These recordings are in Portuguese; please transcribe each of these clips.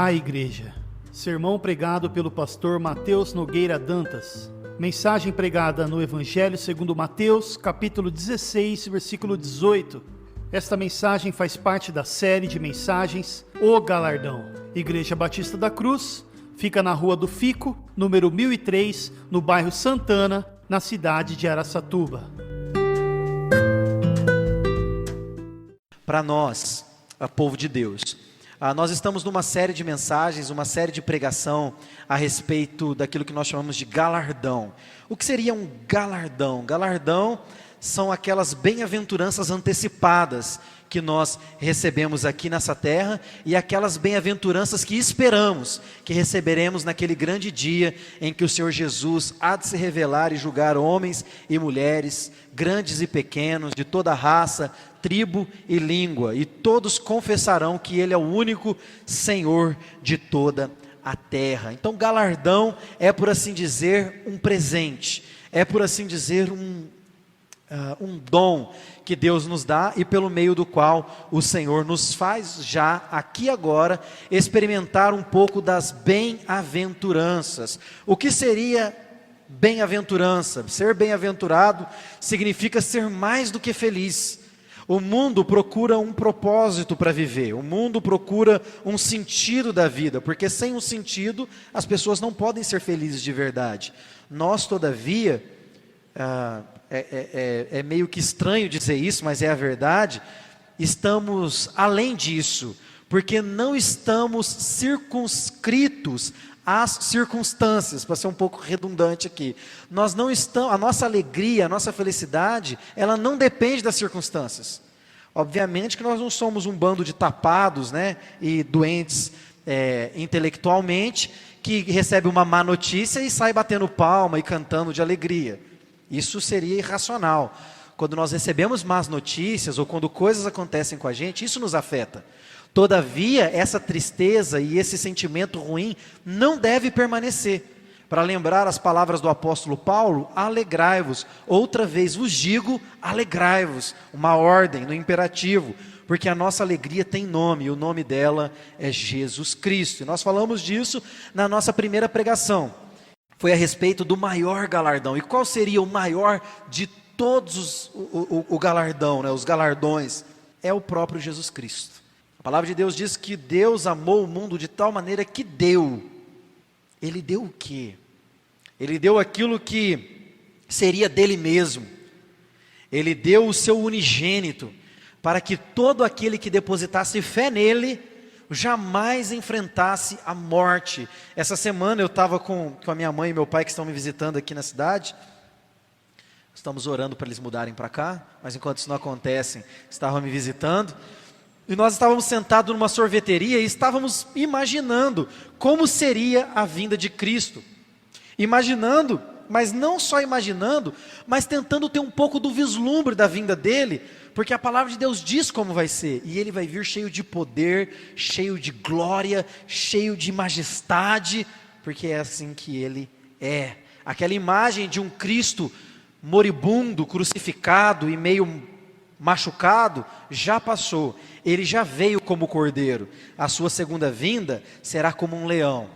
A Igreja. Sermão pregado pelo pastor Mateus Nogueira Dantas. Mensagem pregada no Evangelho segundo Mateus, capítulo 16, versículo 18. Esta mensagem faz parte da série de mensagens O Galardão. Igreja Batista da Cruz, fica na Rua do Fico, número 1003, no bairro Santana, na cidade de Araçatuba. Para nós, povo de Deus, nós estamos numa série de mensagens, uma série de pregação a respeito daquilo que nós chamamos de galardão. O que seria um galardão? Galardão são aquelas bem-aventuranças antecipadas que nós recebemos aqui nessa terra e aquelas bem-aventuranças que esperamos que receberemos naquele grande dia em que o Senhor Jesus há de se revelar e julgar homens e mulheres, grandes e pequenos, de toda raça, tribo e língua, e todos confessarão que Ele é o único Senhor de toda a terra. Então galardão é, por assim dizer, um presente, é, por assim dizer, um dom que Deus nos dá e pelo meio do qual o Senhor nos faz já, aqui agora, experimentar um pouco das bem-aventuranças. O que seria bem-aventurança? Ser bem-aventurado significa ser mais do que feliz. O mundo procura um propósito para viver, o mundo procura um sentido da vida, porque sem um sentido as pessoas não podem ser felizes de verdade. Nós, todavia, é meio que estranho dizer isso, mas é a verdade, estamos além disso, porque não estamos circunscritos às circunstâncias, para ser um pouco redundante aqui. Nós não estamos, a nossa alegria, a nossa felicidade, ela não depende das circunstâncias. Obviamente que nós não somos um bando de tapados, né, e doentes intelectualmente, que recebe uma má notícia e sai batendo palma e cantando de alegria. Isso seria irracional. Quando nós recebemos más notícias ou quando coisas acontecem com a gente, isso nos afeta. Todavia, essa tristeza e esse sentimento ruim não deve permanecer. Para lembrar as palavras do apóstolo Paulo, alegrai-vos. Outra vez vos digo, alegrai-vos. Uma ordem no imperativo, porque a nossa alegria tem nome, e o nome dela é Jesus Cristo. E nós falamos disso na nossa primeira pregação. Foi a respeito do maior galardão. E qual seria o maior de todos o galardão, né? Os galardões? É o próprio Jesus Cristo. A palavra de Deus diz que Deus amou o mundo de tal maneira que deu. Ele deu o quê? Ele deu aquilo que seria dele mesmo. Ele deu o seu unigênito, para que todo aquele que depositasse fé nele jamais enfrentasse a morte. Essa semana eu estava com a minha mãe e meu pai que estão me visitando aqui na cidade. Estamos orando para eles mudarem para cá, mas enquanto isso não acontece, estavam me visitando. E nós estávamos sentados numa sorveteria e estávamos imaginando como seria a vinda de Cristo. Imaginando, mas não só imaginando, mas tentando ter um pouco do vislumbre da vinda dele, porque a palavra de Deus diz como vai ser. E ele vai vir cheio de poder, cheio de glória, cheio de majestade, porque é assim que ele é. Aquela imagem de um Cristo moribundo, crucificado e meio machucado, já passou. Ele já veio como cordeiro. A sua segunda vinda será como um leão,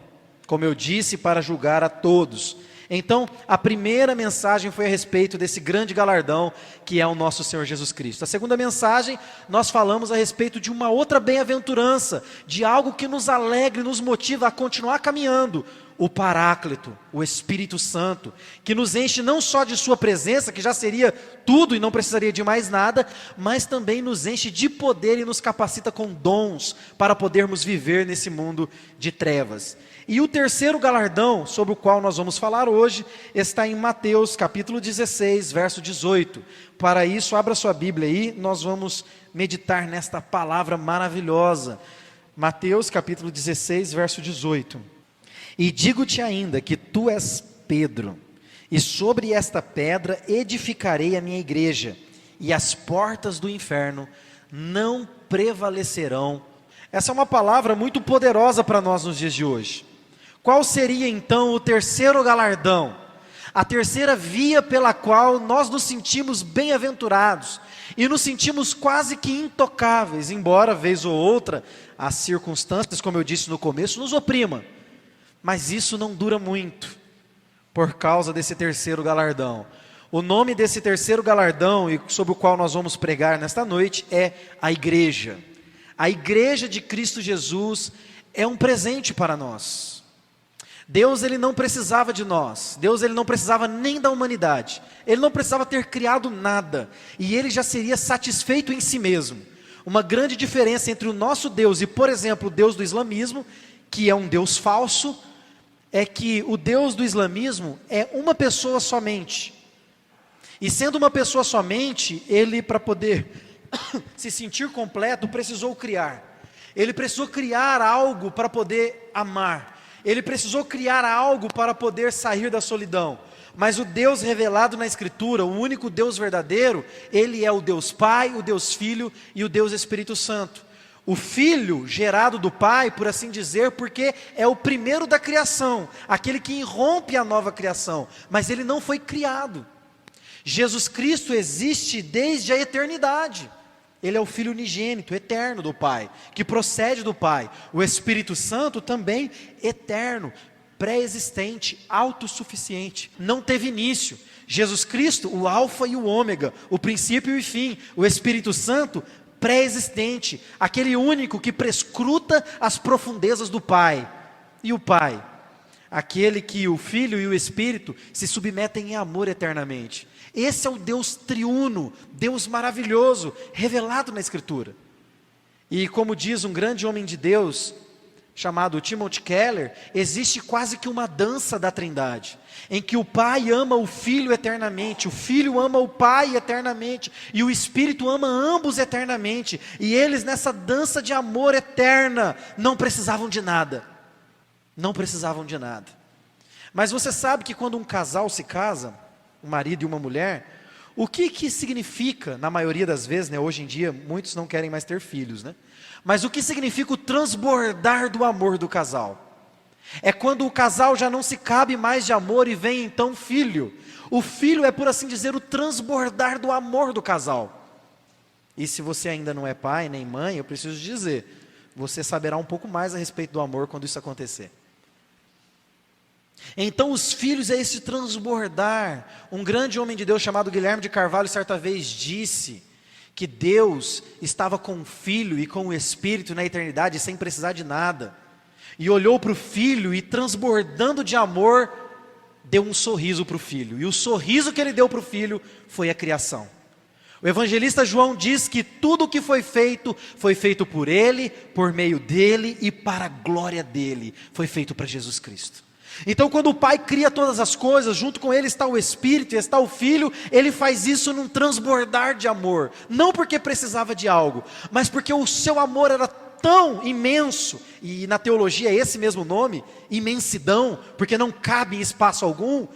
como eu disse, para julgar a todos. Então, a primeira mensagem foi a respeito desse grande galardão que é o nosso Senhor Jesus Cristo. A segunda mensagem, nós falamos a respeito de uma outra bem-aventurança, de algo que nos alegra e nos motiva a continuar caminhando. O Paráclito, o Espírito Santo, que nos enche não só de sua presença, que já seria tudo e não precisaria de mais nada, mas também nos enche de poder e nos capacita com dons para podermos viver nesse mundo de trevas. E o terceiro galardão sobre o qual nós vamos falar hoje está em Mateus capítulo 16, verso 18. Para isso, abra sua Bíblia aí, nós vamos meditar nesta palavra maravilhosa. Mateus capítulo 16, verso 18. E digo-te ainda que tu és Pedro, e sobre esta pedra edificarei a minha igreja, e as portas do inferno não prevalecerão. Essa é uma palavra muito poderosa para nós nos dias de hoje. Qual seria então o terceiro galardão? A terceira via pela qual nós nos sentimos bem-aventurados e nos sentimos quase que intocáveis, embora vez ou outra as circunstâncias, como eu disse no começo, nos oprimam. Mas isso não dura muito, por causa desse terceiro galardão. O nome desse terceiro galardão, e sobre o qual nós vamos pregar nesta noite, é a igreja. A igreja de Cristo Jesus é um presente para nós. Deus, ele não precisava de nós. Deus, ele não precisava nem da humanidade. Ele não precisava ter criado nada. E ele já seria satisfeito em si mesmo. Uma grande diferença entre o nosso Deus e, por exemplo, o Deus do islamismo, que é um Deus falso, é que o Deus do islamismo é uma pessoa somente. E sendo uma pessoa somente, ele, para poder se sentir completo, precisou criar. Ele precisou criar algo para poder amar. Ele precisou criar algo para poder sair da solidão. Mas o Deus revelado na Escritura, o único Deus verdadeiro, ele é o Deus Pai, o Deus Filho e o Deus Espírito Santo. O Filho gerado do Pai, por assim dizer, porque é o primeiro da criação, aquele que irrompe a nova criação, mas ele não foi criado. Jesus Cristo existe desde a eternidade. Ele é o Filho unigênito, eterno do Pai, que procede do Pai. O Espírito Santo também eterno, pré-existente, autossuficiente, não teve início. Jesus Cristo, o alfa e o ômega, o princípio e o fim. O Espírito Santo, pré-existente, aquele único que prescruta as profundezas do Pai. E o Pai, aquele que o Filho e o Espírito se submetem em amor eternamente. Esse é o Deus triuno, Deus maravilhoso, revelado na Escritura. E como diz um grande homem de Deus, chamado Timothy Keller, existe quase que uma dança da Trindade, em que o Pai ama o Filho eternamente, o Filho ama o Pai eternamente, e o Espírito ama ambos eternamente, e eles nessa dança de amor eterna, não precisavam de nada, mas você sabe que quando um casal se casa, um marido e uma mulher, o que significa, na maioria das vezes, né, hoje em dia, muitos não querem mais ter filhos, né? Mas o que significa o transbordar do amor do casal? É quando o casal já não se cabe mais de amor e vem então filho. O filho é, por assim dizer, o transbordar do amor do casal. E se você ainda não é pai nem mãe, eu preciso dizer, você saberá um pouco mais a respeito do amor quando isso acontecer. Então os filhos é esse transbordar. Um grande homem de Deus chamado Guilherme de Carvalho certa vez disse que Deus estava com o Filho e com o Espírito na eternidade sem precisar de nada, e olhou para o Filho e transbordando de amor, deu um sorriso para o Filho, e o sorriso que ele deu para o Filho foi a criação. O evangelista João diz que tudo o que foi feito por ele, por meio dele e para a glória dele, foi feito para Jesus Cristo. Então quando o Pai cria todas as coisas, junto com ele está o Espírito e está o Filho, ele faz isso num transbordar de amor, não porque precisava de algo, mas porque o seu amor era tão imenso, e na teologia é esse mesmo nome, imensidão, porque não cabe em espaço algum,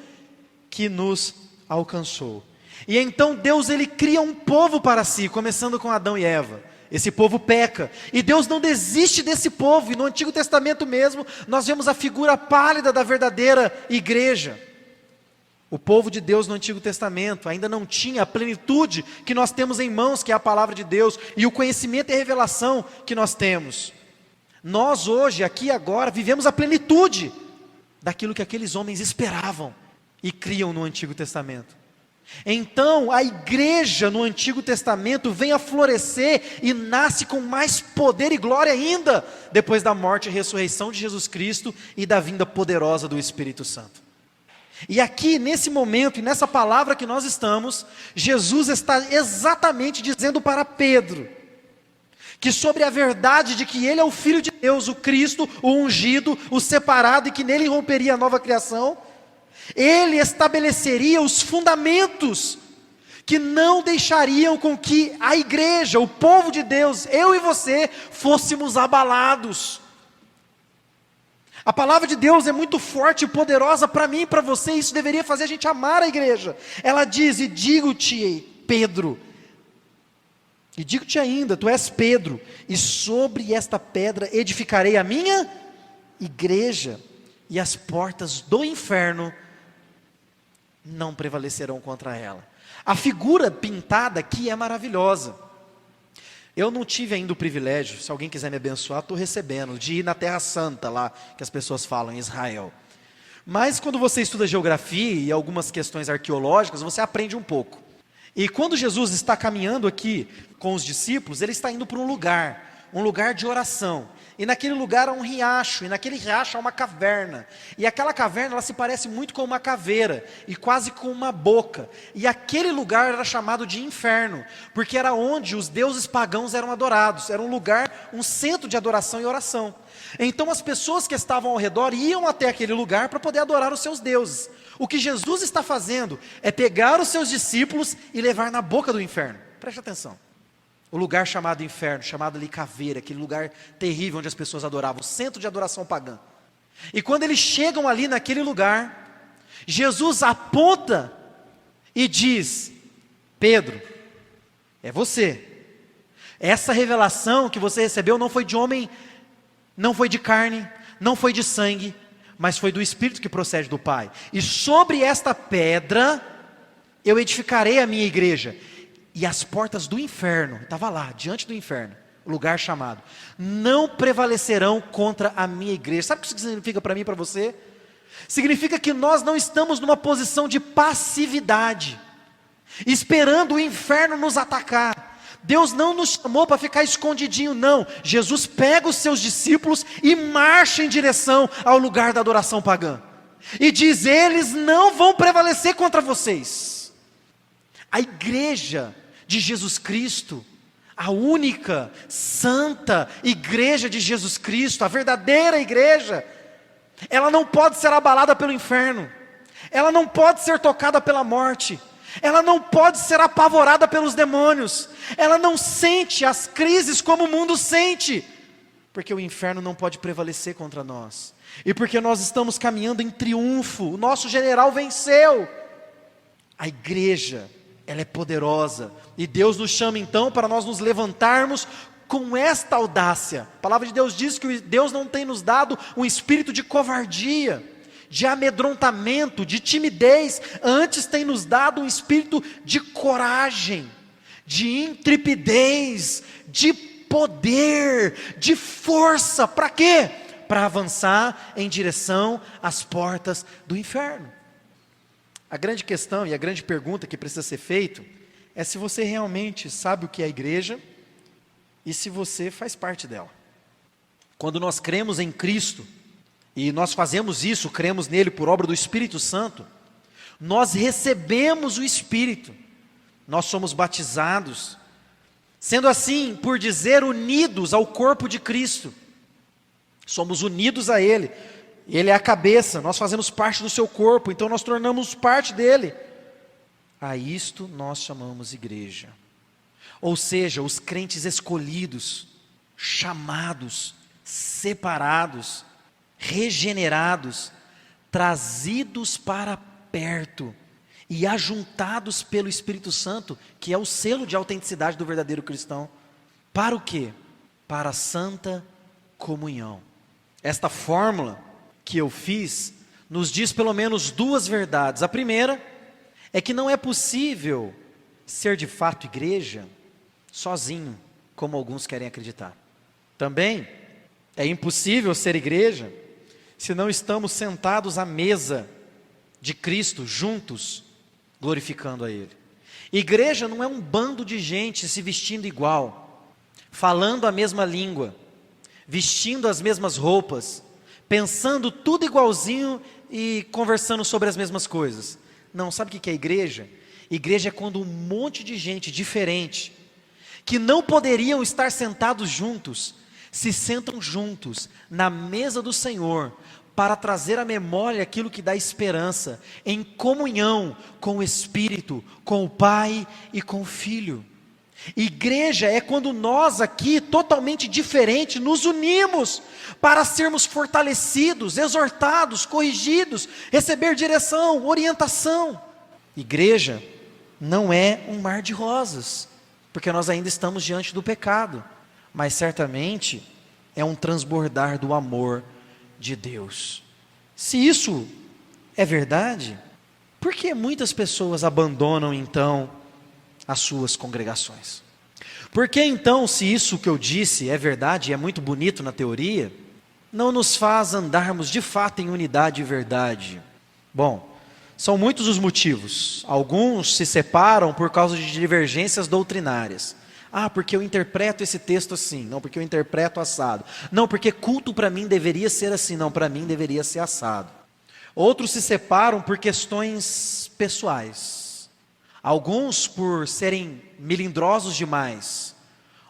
que nos alcançou. E então Deus, ele cria um povo para si, começando com Adão e Eva. Esse povo peca, e Deus não desiste desse povo, e no Antigo Testamento mesmo, nós vemos a figura pálida da verdadeira igreja. O povo de Deus no Antigo Testamento ainda não tinha a plenitude que nós temos em mãos, que é a palavra de Deus, e o conhecimento e a revelação que nós temos. Nós hoje, aqui agora, vivemos a plenitude daquilo que aqueles homens esperavam e criam no Antigo Testamento. Então a igreja no Antigo Testamento vem a florescer e nasce com mais poder e glória ainda, depois da morte e ressurreição de Jesus Cristo e da vinda poderosa do Espírito Santo. E aqui nesse momento e nessa palavra que nós estamos, Jesus está exatamente dizendo para Pedro, que sobre a verdade de que ele é o Filho de Deus, o Cristo, o ungido, o separado, e que nele romperia a nova criação, ele estabeleceria os fundamentos que não deixariam com que a igreja, o povo de Deus, eu e você, fôssemos abalados. A palavra de Deus é muito forte e poderosa para mim e para você, e isso deveria fazer a gente amar a igreja. Ela diz, e digo-te, Pedro, e digo-te ainda, tu és Pedro, e sobre esta pedra edificarei a minha igreja, e as portas do inferno não prevalecerão contra ela. A figura pintada aqui é maravilhosa. Eu não tive ainda o privilégio, se alguém quiser me abençoar, estou recebendo, de ir na Terra Santa lá, que as pessoas falam, em Israel. Mas quando você estuda geografia e algumas questões arqueológicas, você aprende um pouco. E quando Jesus está caminhando aqui com os discípulos, ele está indo para um lugar de oração. E naquele lugar há um riacho, e naquele riacho há uma caverna. E aquela caverna, ela se parece muito com uma caveira, e quase com uma boca. E aquele lugar era chamado de inferno, porque era onde os deuses pagãos eram adorados. Era um lugar, um centro de adoração e oração. Então as pessoas que estavam ao redor iam até aquele lugar para poder adorar os seus deuses. O que Jesus está fazendo é pegar os seus discípulos e levar na boca do inferno. Preste atenção. O lugar chamado inferno, chamado ali caveira, aquele lugar terrível onde as pessoas adoravam, o centro de adoração pagã. E quando eles chegam ali naquele lugar, Jesus aponta e diz: Pedro, é você. Essa revelação que você recebeu não foi de homem, não foi de carne, não foi de sangue, mas foi do Espírito que procede do Pai. E sobre esta pedra eu edificarei a minha igreja. E as portas do inferno, estava lá, diante do inferno, o lugar chamado, não prevalecerão contra a minha igreja. Sabe o que isso significa para mim e para você? Significa que nós não estamos numa posição de passividade, esperando o inferno nos atacar. Deus não nos chamou para ficar escondidinho, não. Jesus pega os seus discípulos e marcha em direção ao lugar da adoração pagã. E diz: eles não vão prevalecer contra vocês. A igreja de Jesus Cristo, a única, santa igreja de Jesus Cristo, a verdadeira igreja, ela não pode ser abalada pelo inferno, ela não pode ser tocada pela morte, ela não pode ser apavorada pelos demônios, ela não sente as crises como o mundo sente, porque o inferno não pode prevalecer contra nós, e porque nós estamos caminhando em triunfo, o nosso general venceu. A igreja, ela é poderosa, e Deus nos chama então para nós nos levantarmos com esta audácia. A palavra de Deus diz que Deus não tem nos dado um espírito de covardia, de amedrontamento, de timidez, antes tem nos dado um espírito de coragem, de intrepidez, de poder, de força. Para quê? Para avançar em direção às portas do inferno. A grande questão e a grande pergunta que precisa ser feita é se você realmente sabe o que é a igreja e se você faz parte dela. Quando nós cremos em Cristo, e nós fazemos isso, cremos nele por obra do Espírito Santo, nós recebemos o Espírito, nós somos batizados, sendo assim, por dizer, unidos ao corpo de Cristo, somos unidos a Ele. Ele é a cabeça, nós fazemos parte do seu corpo, então nós tornamos parte dele. A isto nós chamamos igreja. Ou seja, os crentes escolhidos, chamados, separados, regenerados, trazidos para perto e ajuntados pelo Espírito Santo, que é o selo de autenticidade do verdadeiro cristão. Para o quê? Para a santa comunhão. Esta fórmula que eu fiz, nos diz pelo menos duas verdades. A primeira é que não é possível ser de fato igreja sozinho, como alguns querem acreditar. Também é impossível ser igreja se não estamos sentados à mesa de Cristo, juntos, glorificando a Ele. Igreja não é um bando de gente se vestindo igual, falando a mesma língua, vestindo as mesmas roupas, pensando tudo igualzinho e conversando sobre as mesmas coisas. Não, sabe o que é igreja? Igreja é quando um monte de gente diferente, que não poderiam estar sentados juntos, se sentam juntos na mesa do Senhor, para trazer à memória aquilo que dá esperança, em comunhão com o Espírito, com o Pai e com o Filho. Igreja é quando nós aqui, totalmente diferente, nos unimos para sermos fortalecidos, exortados, corrigidos, receber direção, orientação. Igreja não é um mar de rosas, porque nós ainda estamos diante do pecado, mas certamente é um transbordar do amor de Deus. Se isso é verdade, Por que muitas pessoas abandonam então as suas congregações? Por que então, se isso que eu disse é verdade e é muito bonito na teoria, não nos faz andarmos de fato em unidade e verdade? Bom, são muitos os motivos. Alguns se separam por causa de divergências doutrinárias. Ah, porque eu interpreto esse texto assim. Não, porque eu interpreto assado. Não, porque culto para mim deveria ser assim. Não, para mim deveria ser assado. Outros se separam por questões pessoais. Alguns por serem melindrosos demais.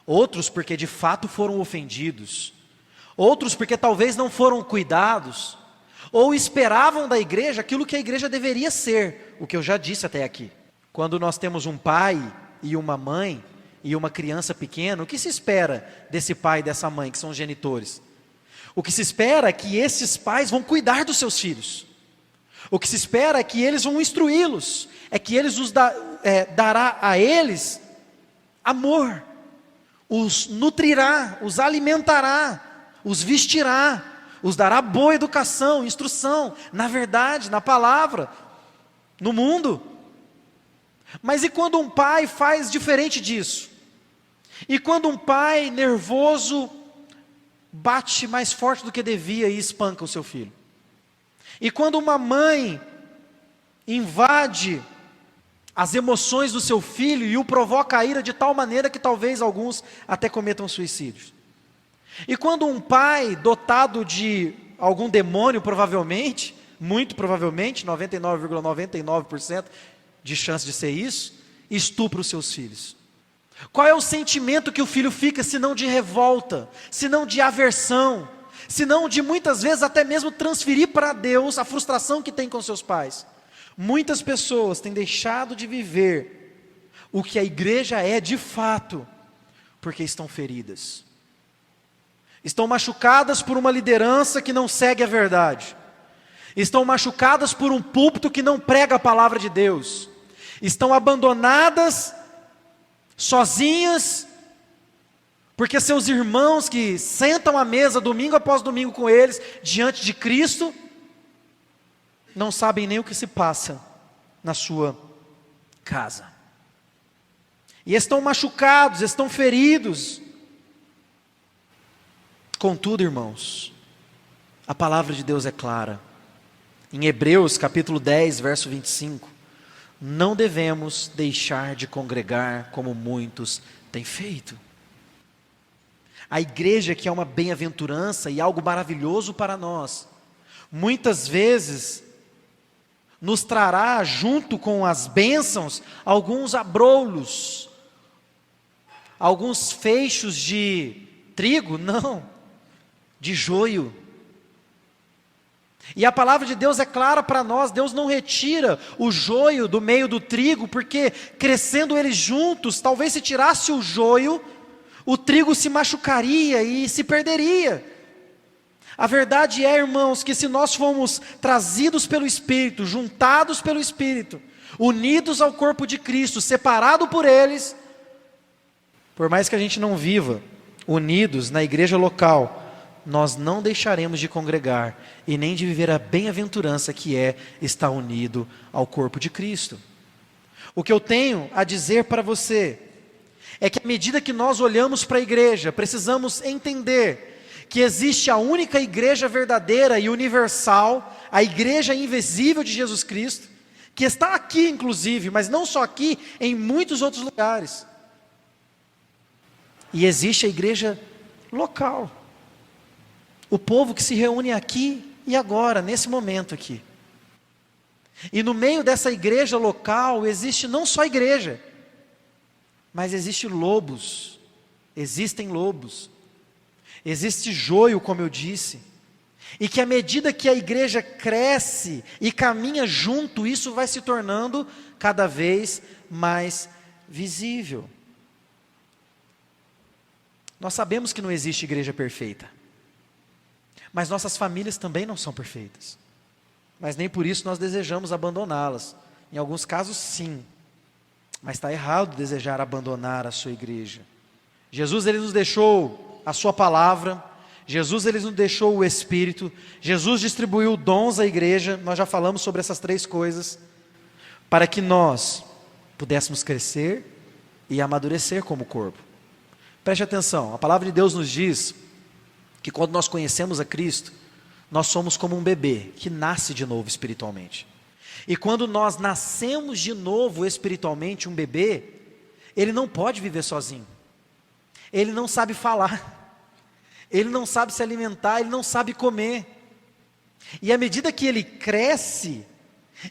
Outros porque de fato foram ofendidos. Outros porque talvez não foram cuidados. Ou esperavam da igreja aquilo que a igreja deveria ser. O que eu já disse até aqui. Quando nós temos um pai e uma mãe e uma criança pequena, o que se espera desse pai e dessa mãe, que são os genitores? O que se espera é que esses pais vão cuidar dos seus filhos. O que se espera é que eles vão instruí-los, é que eles dará a eles amor, os nutrirá, os alimentará, os vestirá, os dará boa educação, instrução, na verdade, na palavra, no mundo. Mas e quando um pai faz diferente disso? E quando um pai nervoso bate mais forte do que devia e espanca o seu filho? E quando uma mãe invade as emoções do seu filho e o provoca a ira de tal maneira que talvez alguns até cometam suicídios? E quando um pai dotado de algum demônio, provavelmente, muito provavelmente, 99,99% de chance de ser isso, estupra os seus filhos? Qual é o sentimento que o filho fica, se não de revolta, se não de aversão, se não de muitas vezes até mesmo transferir para Deus a frustração que tem com seus pais? Muitas pessoas têm deixado de viver o que a igreja é de fato, porque estão feridas. Estão machucadas por uma liderança que não segue a verdade. Estão machucadas por um púlpito que não prega a palavra de Deus. Estão abandonadas, sozinhas, porque seus irmãos que sentam à mesa domingo após domingo com eles, diante de Cristo, não sabem nem o que se passa na sua casa. E estão machucados, estão feridos. Contudo, irmãos, a palavra de Deus é clara. Em Hebreus capítulo 10, verso 25, não devemos deixar de congregar como muitos têm feito. A igreja, que é uma bem-aventurança e algo maravilhoso para nós, muitas vezes nos trará junto com as bênçãos alguns abrolhos, alguns feixos de trigo, não, de joio. E a palavra de Deus é clara para nós. Deus não retira o joio do meio do trigo, porque crescendo eles juntos, talvez se tirasse o joio, o trigo se machucaria e se perderia. A verdade é, irmãos, que se nós formos trazidos pelo Espírito, juntados pelo Espírito, unidos ao corpo de Cristo, separados por eles, por mais que a gente não viva unidos na igreja local, nós não deixaremos de congregar e nem de viver a bem-aventurança que é estar unido ao corpo de Cristo. O que eu tenho a dizer para você é que à medida que nós olhamos para a igreja, precisamos entender que existe a única igreja verdadeira e universal, a igreja invisível de Jesus Cristo, que está aqui inclusive, mas não só aqui, em muitos outros lugares. E existe a igreja local, o povo que se reúne aqui e agora, nesse momento aqui. E no meio dessa igreja local, existe não só igreja, mas existe lobos, existem lobos, existe joio, como eu disse, e que à medida que a igreja cresce e caminha junto, isso vai se tornando cada vez mais visível. Nós sabemos que não existe igreja perfeita, mas nossas famílias também não são perfeitas, mas nem por isso nós desejamos abandoná-las. Em alguns casos sim, mas está errado desejar abandonar a sua igreja. Jesus, ele nos deixou a sua palavra, Jesus, ele nos deixou o Espírito, Jesus distribuiu dons à igreja, nós já falamos sobre essas três coisas, para que nós pudéssemos crescer e amadurecer como corpo. Preste atenção, a palavra de Deus nos diz que quando nós conhecemos a Cristo, nós somos como um bebê que nasce de novo espiritualmente. E quando nós nascemos de novo espiritualmente, um bebê, ele não pode viver sozinho. Ele não sabe falar. Ele não sabe se alimentar, ele não sabe comer. E à medida que ele cresce,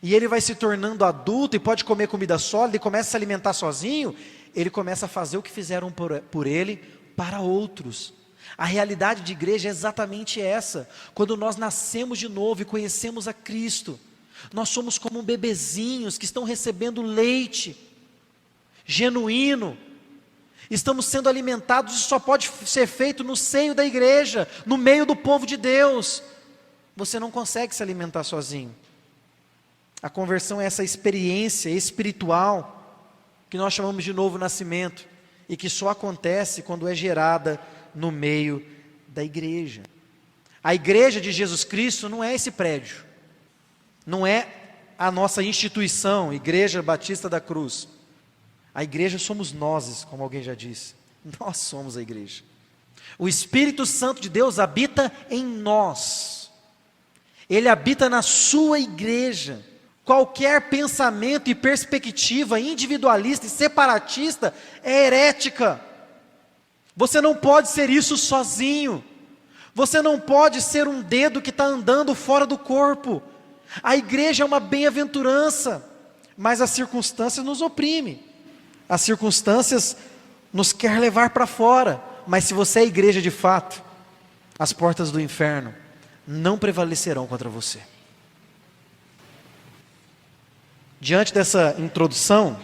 e ele vai se tornando adulto e pode comer comida sólida e começa a se alimentar sozinho, ele começa a fazer o que fizeram por ele para outros. A realidade de igreja é exatamente essa. Quando nós nascemos de novo e conhecemos a Cristo, nós somos como bebezinhos que estão recebendo leite genuíno. Estamos sendo alimentados, isso só pode ser feito no seio da igreja, no meio do povo de Deus. Você não consegue se alimentar sozinho. A conversão é essa experiência espiritual que nós chamamos de novo nascimento e que só acontece quando é gerada no meio da igreja. A igreja de Jesus Cristo não é esse prédio, não é a nossa instituição, Igreja Batista da Cruz. A igreja somos nós, como alguém já disse. Nós somos a igreja. O Espírito Santo de Deus habita em nós. Ele habita na sua igreja. Qualquer pensamento e perspectiva individualista e separatista é herética. Você não pode ser isso sozinho. Você não pode ser um dedo que está andando fora do corpo. A igreja é uma bem-aventurança, mas as circunstâncias nos oprimem. As circunstâncias nos querem levar para fora. Mas se você é igreja de fato, as portas do inferno não prevalecerão contra você. Diante dessa introdução,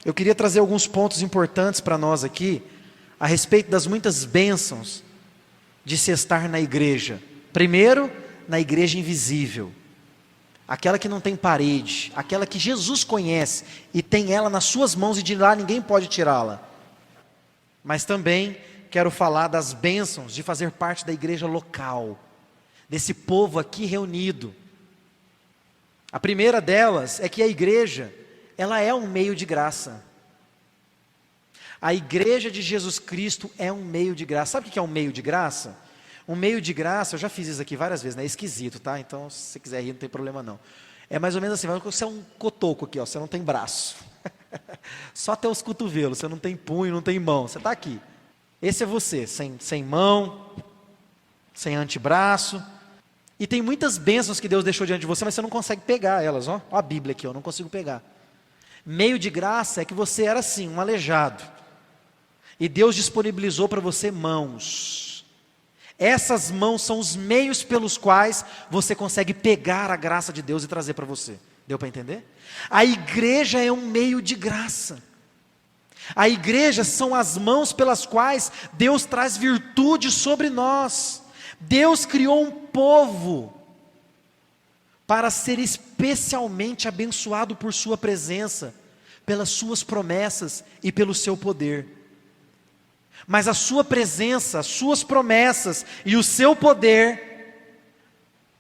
eu queria trazer alguns pontos importantes para nós aqui, a respeito das muitas bênçãos de se estar na igreja. Primeiro, na igreja invisível, aquela que não tem parede, aquela que Jesus conhece e tem ela nas suas mãos e de lá ninguém pode tirá-la. Mas também quero falar das bênçãos de fazer parte da igreja local, desse povo aqui reunido. A primeira delas é que a igreja, ela é um meio de graça. A igreja de Jesus Cristo é um meio de graça. Sabe o que é um meio de graça? Um meio de graça, eu já fiz isso aqui várias vezes, né? É esquisito, tá? Então, se você quiser rir, não tem problema não. É mais ou menos assim, você é um cotoco aqui, ó, você não tem braço. Só até os cotovelos, você não tem punho, não tem mão, você está aqui. Esse é você, sem mão, sem antebraço. E tem muitas bênçãos que Deus deixou diante de você, mas você não consegue pegar elas, ó. Ó a Bíblia aqui, ó, eu não consigo pegar. Meio de graça é que você era assim, um aleijado. E Deus disponibilizou para você mãos. Essas mãos são os meios pelos quais você consegue pegar a graça de Deus e trazer para você. Deu para entender? A igreja é um meio de graça. A igreja são as mãos pelas quais Deus traz virtude sobre nós. Deus criou um povo para ser especialmente abençoado por sua presença, pelas suas promessas e pelo seu poder. Mas a sua presença, as suas promessas e o seu poder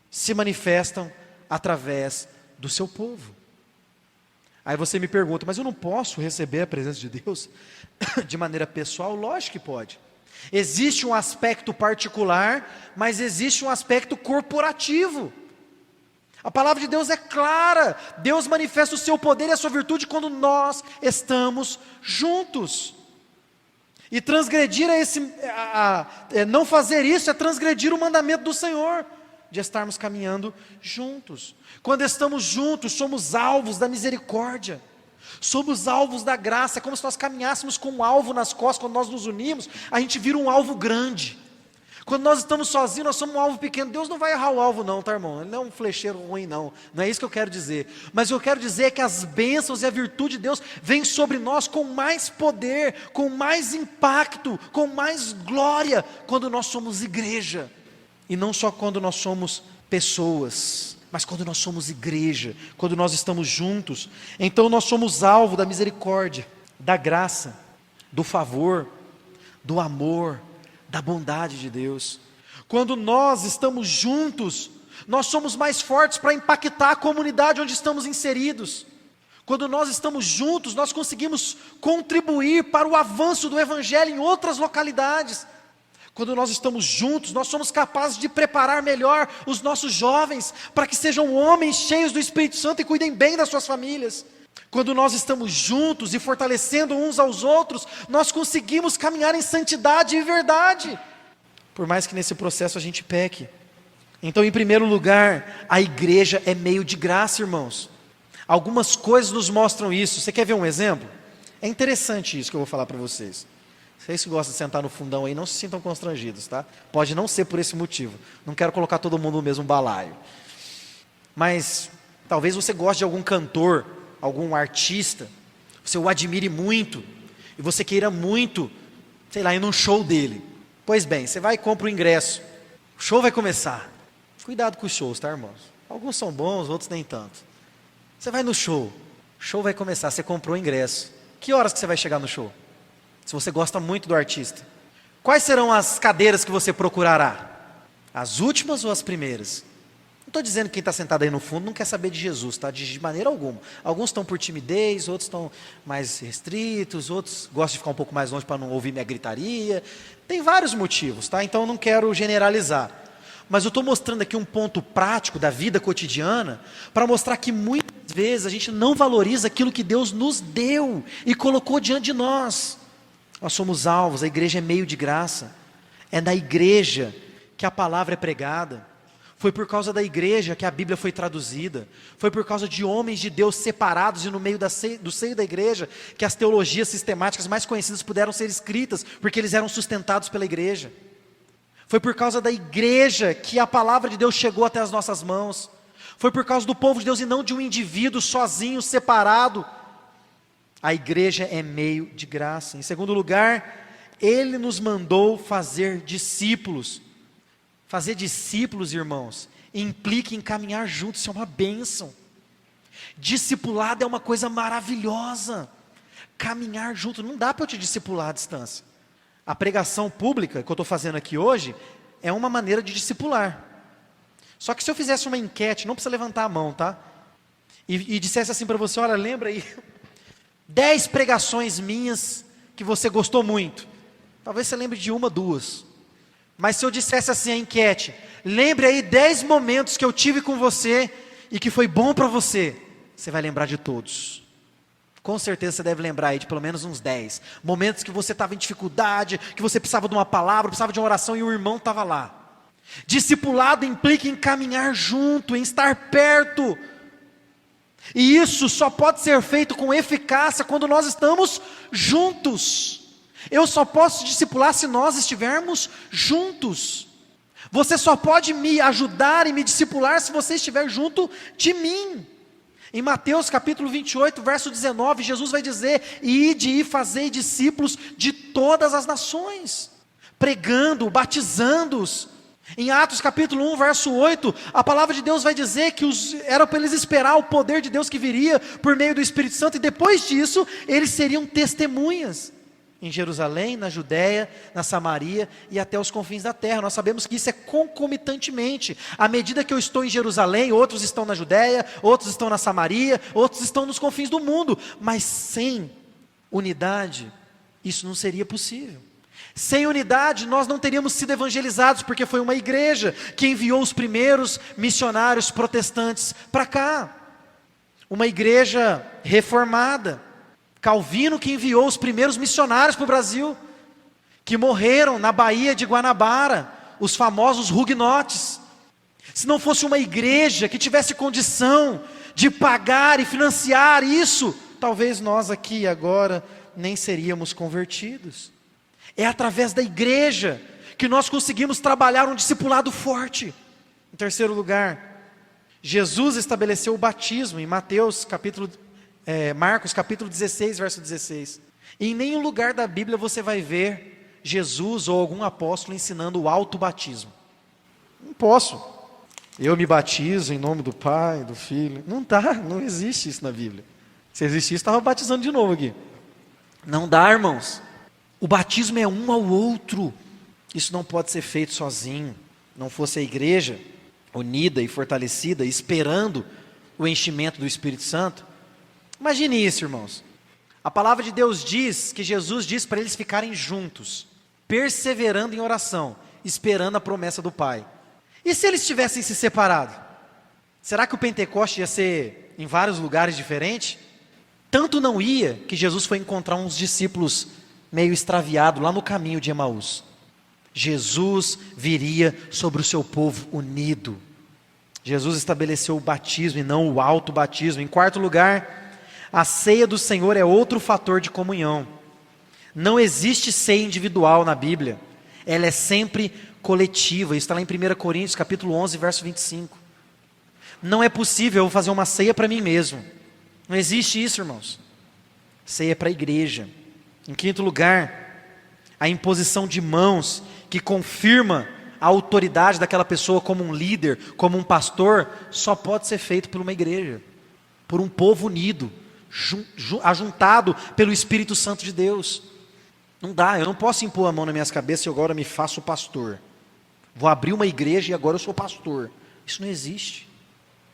se manifestam através do seu povo. Aí você me pergunta, mas eu não posso receber a presença de Deus de maneira pessoal? Lógico que pode. Existe um aspecto particular, mas existe um aspecto corporativo. A palavra de Deus é clara. Deus manifesta o seu poder e a sua virtude quando nós estamos juntos. E transgredir não fazer isso é transgredir o mandamento do Senhor, de estarmos caminhando juntos. Quando estamos juntos, somos alvos da misericórdia. Somos alvos da graça. É como se nós caminhássemos com um alvo nas costas. Quando nós nos unimos, a gente vira um alvo grande. Quando nós estamos sozinhos, nós somos um alvo pequeno. Deus não vai errar o alvo não, tá irmão? Ele não é um flecheiro ruim não. Não é isso que eu quero dizer. Mas o que eu quero dizer é que as bênçãos e a virtude de Deus vêm sobre nós com mais poder, com mais impacto, com mais glória, quando nós somos igreja. E não só quando nós somos pessoas, mas quando nós somos igreja, quando nós estamos juntos. Então nós somos alvo da misericórdia, da graça, do favor, do amor, da bondade de Deus. Quando nós estamos juntos, nós somos mais fortes para impactar a comunidade onde estamos inseridos. Quando nós estamos juntos, nós conseguimos contribuir para o avanço do Evangelho em outras localidades. Quando nós estamos juntos, nós somos capazes de preparar melhor os nossos jovens, para que sejam homens cheios do Espírito Santo e cuidem bem das suas famílias. Quando nós estamos juntos e fortalecendo uns aos outros, nós conseguimos caminhar em santidade e verdade, por mais que nesse processo a gente peque. Então, em primeiro lugar, a igreja é meio de graça, irmãos. Algumas coisas nos mostram isso. Você quer ver um exemplo? É interessante isso que eu vou falar para vocês. Vocês que gostam de sentar no fundão aí, não se sintam constrangidos, tá? Pode não ser por esse motivo. Não quero colocar todo mundo no mesmo balaio. Mas, talvez você goste de algum cantor, algum artista, você o admire muito, e você queira muito, sei lá, ir num show dele. Pois bem, você vai e compra o ingresso. O show vai começar. Cuidado com os shows, tá, irmãos? Alguns são bons, outros nem tanto. Você vai no show, o show vai começar, você comprou o ingresso. Que horas que você vai chegar no show? Se você gosta muito do artista. Quais serão as cadeiras que você procurará? As últimas ou as primeiras? Não estou dizendo que quem está sentado aí no fundo não quer saber de Jesus, tá? De maneira alguma. Alguns estão por timidez, outros estão mais restritos, outros gostam de ficar um pouco mais longe para não ouvir minha gritaria. Tem vários motivos, tá? Então eu não quero generalizar. Mas eu estou mostrando aqui um ponto prático da vida cotidiana, para mostrar que muitas vezes a gente não valoriza aquilo que Deus nos deu e colocou diante de nós. Nós somos alvos, a igreja é meio de graça. É na igreja que a palavra é pregada. Foi por causa da igreja que a Bíblia foi traduzida. Foi por causa de homens de Deus separados e no meio do seio da igreja que as teologias sistemáticas mais conhecidas puderam ser escritas, porque eles eram sustentados pela igreja. Foi por causa da igreja que a palavra de Deus chegou até as nossas mãos. Foi por causa do povo de Deus e não de um indivíduo sozinho, separado. A igreja é meio de graça. Em segundo lugar, Ele nos mandou fazer discípulos. Fazer discípulos, irmãos, implica em caminhar juntos, isso é uma bênção. Discipulado é uma coisa maravilhosa. Caminhar junto, não dá para eu te discipular à distância. A pregação pública que eu estou fazendo aqui hoje é uma maneira de discipular. Só que se eu fizesse uma enquete, não precisa levantar a mão, tá? E dissesse assim para você, olha, lembra aí, 10 pregações minhas que você gostou muito. Talvez você lembre de uma, duas. Mas se eu dissesse assim a enquete, lembre aí 10 momentos que eu tive com você e que foi bom para você, você vai lembrar de todos. Com certeza você deve lembrar aí de pelo menos uns 10. Momentos que você estava em dificuldade, que você precisava de uma palavra, precisava de uma oração e o irmão estava lá. Discipulado implica em caminhar junto, em estar perto. E isso só pode ser feito com eficácia quando nós estamos juntos. Eu só posso discipular se nós estivermos juntos. Você só pode me ajudar e me discipular se você estiver junto de mim. Em Mateus capítulo 28, verso 19, Jesus vai dizer, ide e fazei discípulos de todas as nações, pregando, batizando-os. Em Atos capítulo 1, verso 8, a palavra de Deus vai dizer que era para eles esperar o poder de Deus que viria por meio do Espírito Santo, e depois disso, eles seriam testemunhas. Em Jerusalém, na Judéia, na Samaria e até os confins da terra. Nós sabemos que isso é concomitantemente. À medida que eu estou em Jerusalém, outros estão na Judéia, outros estão na Samaria, outros estão nos confins do mundo. Mas sem unidade, isso não seria possível. Sem unidade, nós não teríamos sido evangelizados, porque foi uma igreja que enviou os primeiros missionários protestantes para cá. Uma igreja reformada. Calvino que enviou os primeiros missionários para o Brasil, que morreram na Baía de Guanabara, os famosos huguenotes. Se não fosse uma igreja que tivesse condição de pagar e financiar isso, talvez nós aqui agora nem seríamos convertidos. É através da igreja que nós conseguimos trabalhar um discipulado forte. Em terceiro lugar, Jesus estabeleceu o batismo em Marcos capítulo 16, verso 16. E em nenhum lugar da Bíblia você vai ver Jesus ou algum apóstolo ensinando o autobatismo. Não posso. Eu me batizo em nome do Pai, do Filho. Não existe isso na Bíblia. Se existisse, estava batizando de novo aqui. Não dá, irmãos. O batismo é um ao outro. Isso não pode ser feito sozinho. Não fosse a igreja unida e fortalecida, esperando o enchimento do Espírito Santo, Imagine isso, irmãos. A palavra de Deus diz que Jesus diz para eles ficarem juntos, perseverando em oração, esperando a promessa do Pai. E se eles tivessem se separado? Será que o Pentecoste ia ser em vários lugares diferentes? Tanto não ia que Jesus foi encontrar uns discípulos meio extraviados lá no caminho de Emaús. Jesus viria sobre o seu povo unido. Jesus estabeleceu o batismo e não o autobatismo. Em quarto lugar, a ceia do Senhor é outro fator de comunhão. Não existe ceia individual na Bíblia. Ela é sempre coletiva. Isso está lá em 1 Coríntios, capítulo 11, verso 25. Não é possível eu fazer uma ceia para mim mesmo. Não existe isso, irmãos. Ceia é para a igreja. Em quinto lugar, a imposição de mãos que confirma a autoridade daquela pessoa como um líder, como um pastor, só pode ser feito por uma igreja, por um povo unido, ajuntado pelo Espírito Santo de Deus. Não dá, eu não posso impor a mão nas minhas cabeças e agora me faço pastor. Vou abrir uma igreja e agora eu sou pastor. Isso não existe.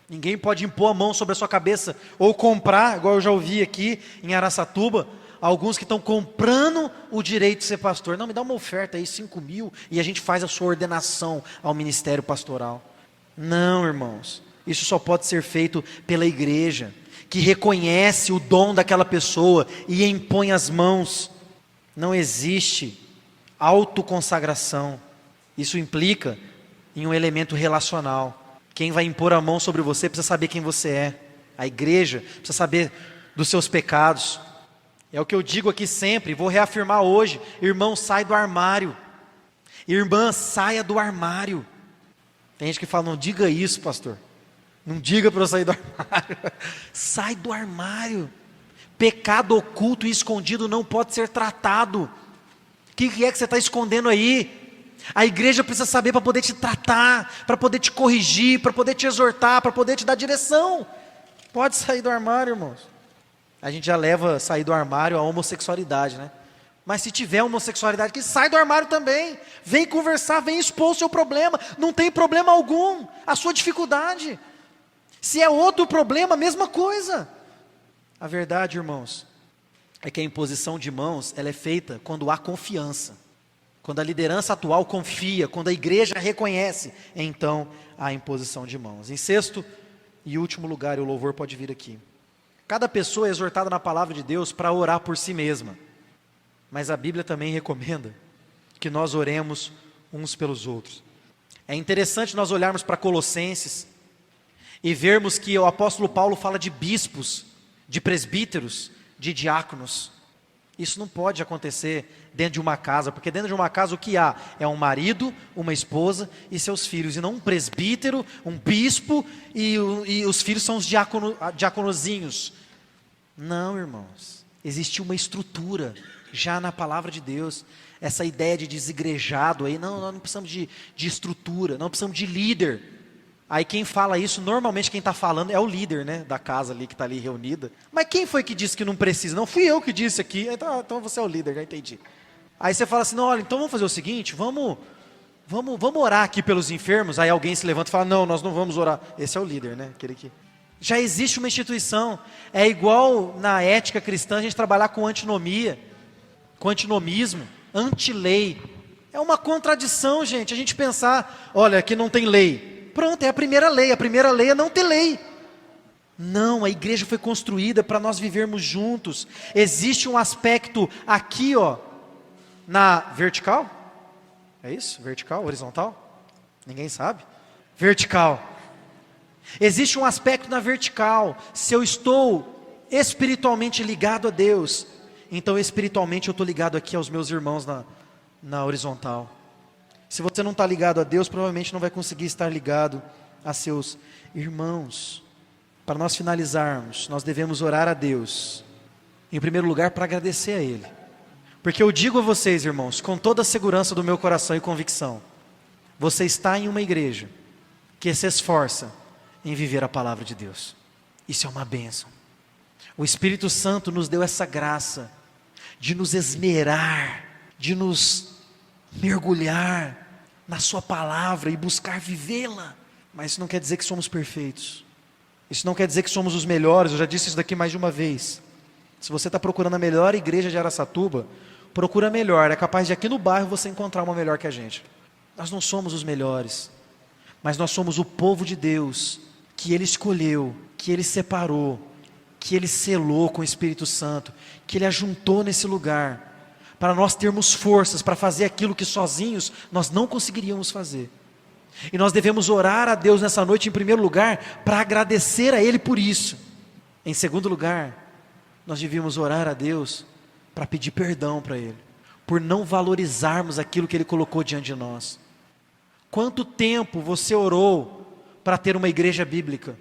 Ninguém pode impor a mão sobre a sua cabeça ou comprar, igual eu já ouvi aqui em Araçatuba, alguns que estão comprando o direito de ser pastor. Não, me dá uma oferta aí, 5 mil, e a gente faz a sua ordenação ao ministério pastoral. Não, irmãos, isso só pode ser feito pela igreja, que reconhece o dom daquela pessoa e impõe as mãos. Não existe autoconsagração. Isso implica em um elemento relacional. Quem vai impor a mão sobre você precisa saber quem você é. A igreja precisa saber dos seus pecados. É o que eu digo aqui sempre, vou reafirmar hoje. Irmão, sai do armário. Irmã, saia do armário. Tem gente que fala, não diga isso, pastor. Não diga para eu sair do armário. Sai do armário. Pecado oculto e escondido não pode ser tratado. O que é que você está escondendo aí? A igreja precisa saber para poder te tratar, para poder te corrigir, para poder te exortar, para poder te dar direção. Pode sair do armário, irmãos. A gente já leva sair do armário a homossexualidade, né? Mas se tiver homossexualidade, que sai do armário também. Vem conversar, vem expor o seu problema. Não tem problema algum, a sua dificuldade. Se é outro problema, a mesma coisa. A verdade, irmãos, é que a imposição de mãos, ela é feita quando há confiança. Quando a liderança atual confia, quando a igreja reconhece, então há imposição de mãos. Em sexto e último lugar, o louvor pode vir aqui. Cada pessoa é exortada na palavra de Deus para orar por si mesma. Mas a Bíblia também recomenda que nós oremos uns pelos outros. É interessante nós olharmos para Colossenses e vermos que o apóstolo Paulo fala de bispos, de presbíteros, de diáconos. Isso não pode acontecer dentro de uma casa, porque dentro de uma casa o que há? É um marido, uma esposa e seus filhos, e não um presbítero, um bispo, e os filhos são os diaconozinhos. Não, irmãos, existe uma estrutura, já na palavra de Deus, essa ideia de desigrejado aí, não, nós não precisamos de estrutura, não precisamos de líder. Aí quem fala isso, normalmente quem está falando é o líder, né, da casa ali que está ali reunida. Mas quem foi que disse que não precisa? Não fui eu que disse aqui. Então você é o líder, já entendi. Aí você fala assim, não, olha, então vamos fazer o seguinte, vamos orar aqui pelos enfermos. Aí alguém se levanta e fala, não, nós não vamos orar. Esse é o líder, né, aquele que... Já existe uma instituição. É igual na ética cristã a gente trabalhar com antinomia, com antinomismo, antilei. É uma contradição, gente, a gente pensar, olha, aqui não tem lei. Pronto, é a primeira lei é não ter lei. Não, a igreja foi construída para nós vivermos juntos. Existe um aspecto aqui, ó, na vertical, é isso? Vertical, horizontal? Ninguém sabe? Vertical. Existe um aspecto na vertical. Se eu estou espiritualmente ligado a Deus, então espiritualmente eu estou ligado aqui aos meus irmãos na horizontal. Se você não está ligado a Deus, provavelmente não vai conseguir estar ligado a seus irmãos. Para nós finalizarmos, nós devemos orar a Deus, em primeiro lugar, para agradecer a Ele. Porque eu digo a vocês, irmãos, com toda a segurança do meu coração e convicção, você está em uma igreja que se esforça em viver a palavra de Deus. Isso é uma bênção. O Espírito Santo nos deu essa graça de nos esmerar, de nos mergulhar na sua palavra e buscar vivê-la. Mas isso não quer dizer que somos perfeitos. Isso não quer dizer que somos os melhores, eu já disse isso daqui mais de uma vez. Se você está procurando a melhor igreja de Araçatuba, procura a melhor, é capaz de aqui no bairro você encontrar uma melhor que a gente. Nós não somos os melhores, mas nós somos o povo de Deus, que Ele escolheu, que Ele separou, que Ele selou com o Espírito Santo, que Ele ajuntou nesse lugar, para nós termos forças para fazer aquilo que sozinhos nós não conseguiríamos fazer. E nós devemos orar a Deus nessa noite, em primeiro lugar, para agradecer a Ele por isso. Em segundo lugar, nós devíamos orar a Deus para pedir perdão para Ele, por não valorizarmos aquilo que Ele colocou diante de nós. Quanto tempo você orou para ter uma igreja bíblica?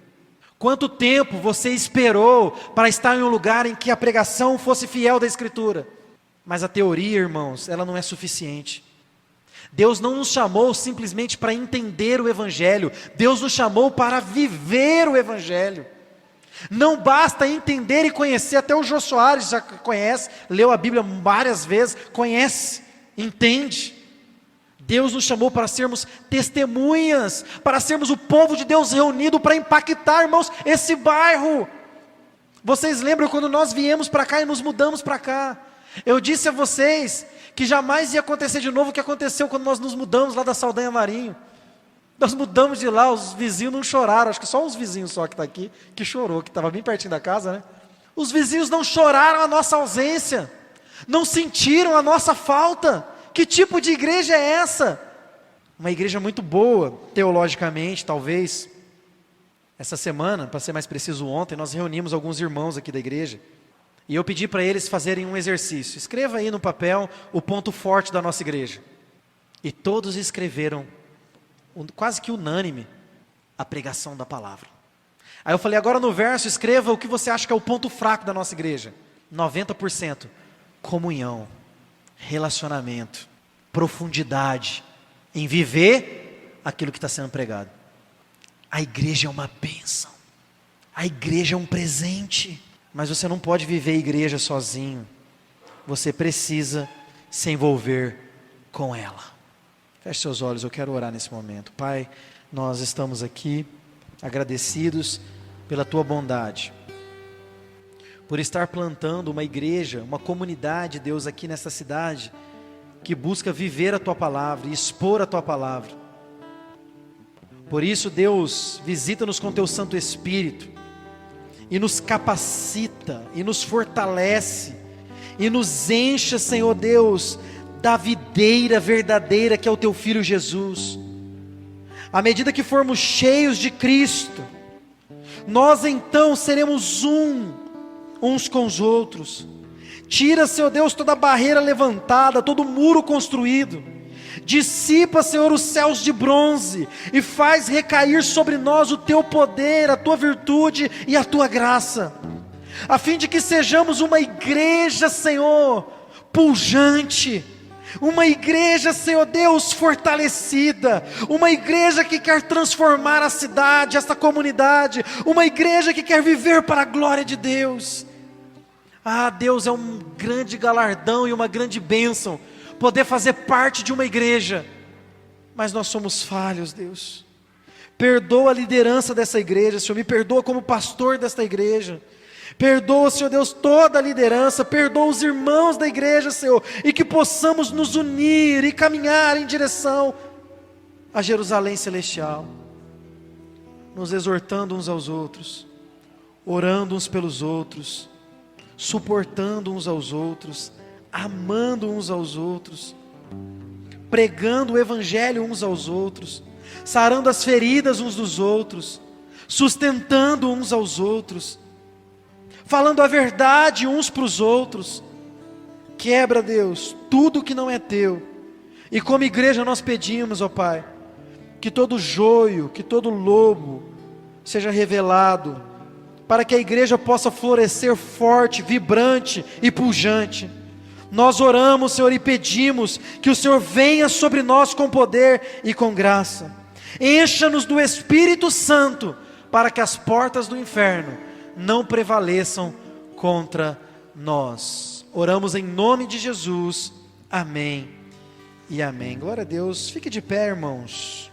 Quanto tempo você esperou para estar em um lugar em que a pregação fosse fiel da Escritura? Mas a teoria, irmãos, ela não é suficiente. Deus não nos chamou simplesmente para entender o Evangelho, Deus nos chamou para viver o Evangelho. Não basta entender e conhecer, até o Jô Soares já conhece, leu a Bíblia várias vezes, conhece, entende. Deus nos chamou para sermos testemunhas, para sermos o povo de Deus reunido para impactar, irmãos, esse bairro. Vocês lembram quando nós viemos para cá e nos mudamos para cá? Eu disse a vocês que jamais ia acontecer de novo o que aconteceu quando nós nos mudamos lá da Saldanha Marinho. Nós mudamos de lá, os vizinhos não choraram, acho que só uns vizinhos só que está aqui, que chorou, que estava bem pertinho da casa, né? Os vizinhos não choraram a nossa ausência, não sentiram a nossa falta. Que tipo de igreja é essa? Uma igreja muito boa, teologicamente, talvez. Essa semana, para ser mais preciso ontem, nós reunimos alguns irmãos aqui da igreja, e eu pedi para eles fazerem um exercício. Escreva aí no papel o ponto forte da nossa igreja. E todos escreveram, quase que unânime, a pregação da palavra. Aí eu falei, agora no verso, escreva o que você acha que é o ponto fraco da nossa igreja. 90%, comunhão, relacionamento, profundidade, em viver aquilo que está sendo pregado. A igreja é uma bênção, a igreja é um presente, mas você não pode viver a igreja sozinho, você precisa se envolver com ela. Feche seus olhos, eu quero orar nesse momento. Pai, nós estamos aqui agradecidos pela Tua bondade, por estar plantando uma igreja, uma comunidade, Deus, aqui nessa cidade, que busca viver a Tua palavra e expor a Tua palavra. Por isso, Deus, visita-nos com Teu Santo Espírito, e nos capacita, e nos fortalece, e nos encha, Senhor Deus, da videira verdadeira que é o Teu Filho Jesus. À medida que formos cheios de Cristo, nós então seremos uns com os outros. Tira, Senhor Deus, toda barreira levantada, todo muro construído. Dissipa, Senhor, os céus de bronze e faz recair sobre nós o Teu poder, a Tua virtude e a Tua graça, a fim de que sejamos uma igreja, Senhor, pujante, uma igreja, Senhor Deus, fortalecida, uma igreja que quer transformar a cidade, esta comunidade, uma igreja que quer viver para a glória de Deus. Ah, Deus, é um grande galardão e uma grande bênção poder fazer parte de uma igreja, mas nós somos falhos, Deus. Perdoa a liderança dessa igreja, Senhor, me perdoa como pastor desta igreja. Perdoa, Senhor Deus, toda a liderança, perdoa os irmãos da igreja, Senhor, e que possamos nos unir e caminhar em direção a Jerusalém Celestial, nos exortando uns aos outros, orando uns pelos outros, suportando uns aos outros, amando uns aos outros, pregando o Evangelho uns aos outros, sarando as feridas uns dos outros, sustentando uns aos outros, falando a verdade uns para os outros. Quebra, Deus, tudo que não é Teu, e como igreja nós pedimos, ó Pai, que todo joio, que todo lobo seja revelado, para que a igreja possa florescer forte, vibrante e pujante. Nós oramos, Senhor, e pedimos que o Senhor venha sobre nós com poder e com graça. Encha-nos do Espírito Santo, para que as portas do inferno não prevaleçam contra nós. Oramos em nome de Jesus. Amém e amém. Glória a Deus. Fique de pé, irmãos.